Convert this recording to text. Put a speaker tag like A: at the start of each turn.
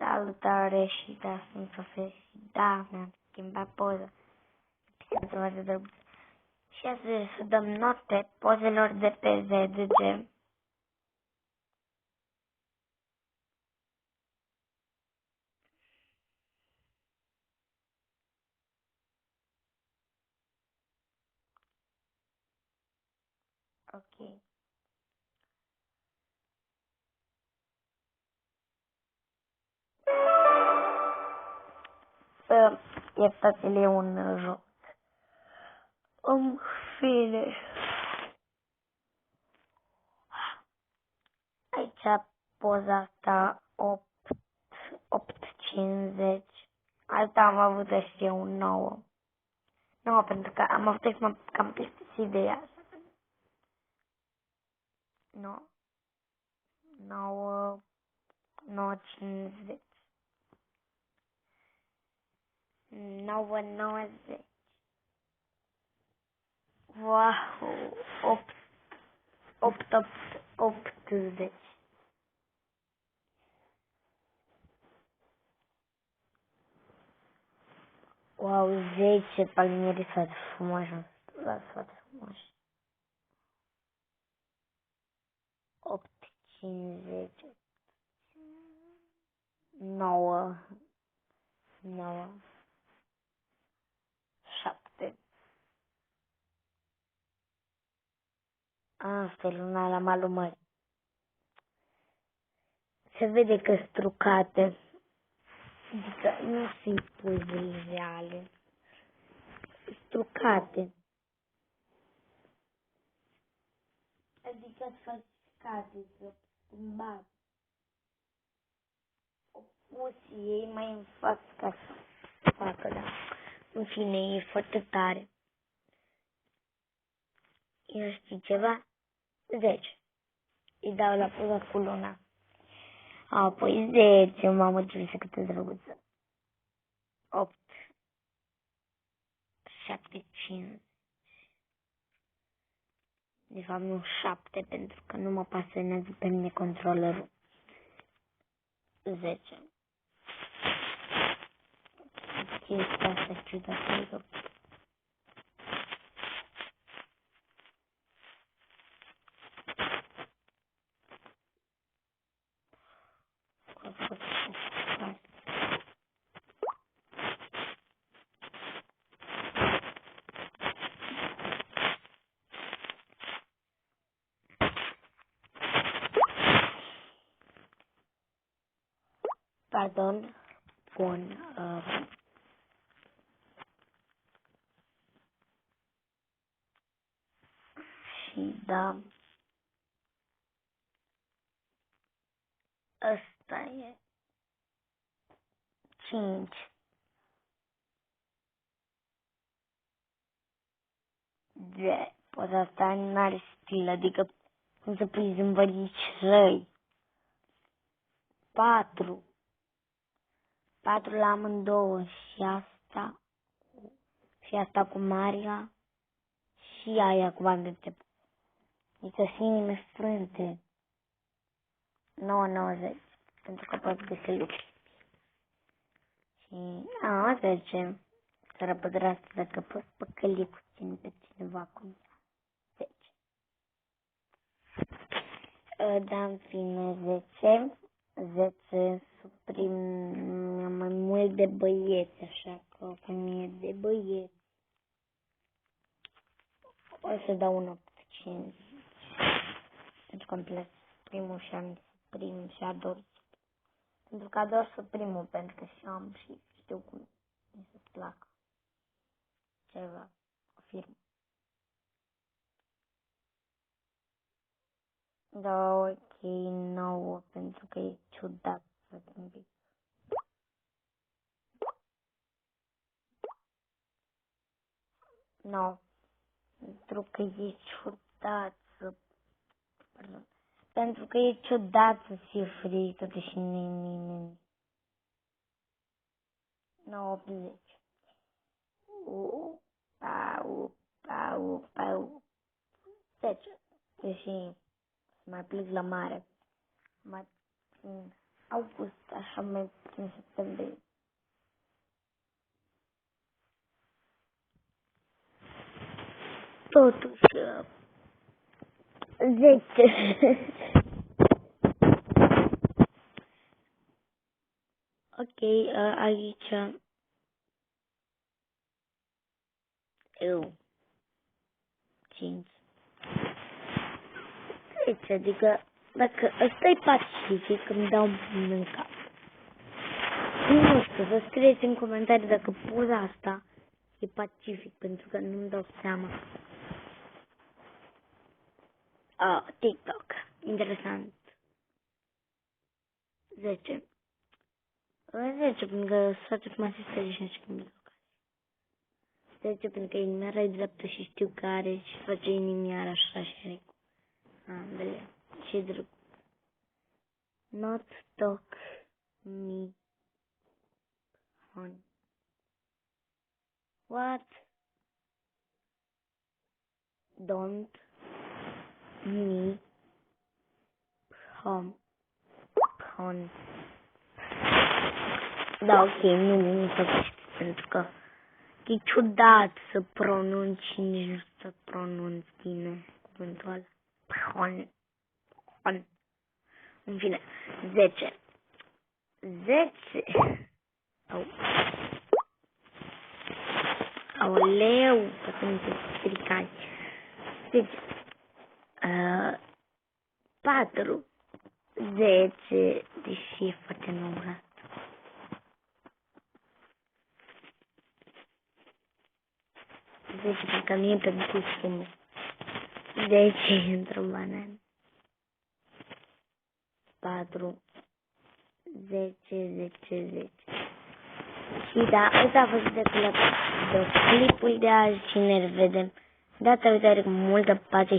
A: Salutare și da, sunt profesor. Da, mi-am schimbat poza. Episodul de drăguț. Și astăzi să dăm note pozelor de pe ZDG. Ok. Iertați-l, e un joc. În fine. Aici poza asta 8,50. Alta am avut și eu un 9. 9 pentru că am avut și cam plictisit de ea. 9. 9. 9,50. 9,90. Wow, 80. Wow, 10 palmieri foarte frumoși. Foarte frumoși. 8,50. 9. 7. Asta e luna la malul mării. Se vede că strucate. Adică nu sunt puzele reale. Strucate. Adică falsificate, schimbate. O pus ei mai în față ca să facă, da. În fine, e foarte tare. Eu știu ceva? 10. Îi dau la poza cu luna. Apoi 10, mamă, ce visă cât de drăguță. 8. 7, 5. De fapt, nu 7, pentru că nu mă pasionează pe mine controlerul. 10. Chestia asta ciudată. Pardon, bun. Și da, ăsta e 5. De poza asta n-are stil, adică cum să pui zâmbărici răi. 4. 4 la amândouă și asta cu Maria și aia cu bandete. Adică sinime frânte. 9,90. Pentru că pot găsi lucruri. Și 10. Să răpădrească dacă pot păcăli puțin pe cineva cu ea. 10. Da, în fine, 10. 10 suprim mai mult de băieți, așa că o familie de băieți. O să dau un 8,5. Pentru că îmi place primul și am suprim și ador. Pentru că ador suprimul, pentru că și am și știu cum mi se plac ceva, o firmă. Da, ok, 9, pentru că e ciudat să un pic. No, pentru că e ciudat să... Pardon. Pentru că e ciudat să fie frig, totuși nimeni. 9,80. Pau. 10. Deși să mai plec la mare. Mai august, așa mai puțin septembrie. Totuși, 10. Ok, aici eu 5. 10, adică dacă ăsta e pacific, îmi dau în cap. Nu știu, să scrieți în comentarii dacă poza asta e pacific, pentru că nu-mi dau seama. TikTok, interesant. 10. 10, pentru că soțul cum se stă și cum e. 10, pentru că inimioara e dreaptă și știu că are și face inimioara așa și are. Bine. Și drăguț. Not talk me on. What? Don't me on. Da, ok, nu fac pentru că e ciudat să pronunci și nici nu să pronunți bine cuvântul ăla. On. În fine, 10. 10. Aoleu, că sunt stricați. 10. 4. 10, deși e foarte numărat. 10, pentru că nu e pentru sume. 10 într-o banană. 4. 10. Și da, ăsta a fost de clipul de azi și ne revedem data viitoare cu multă pace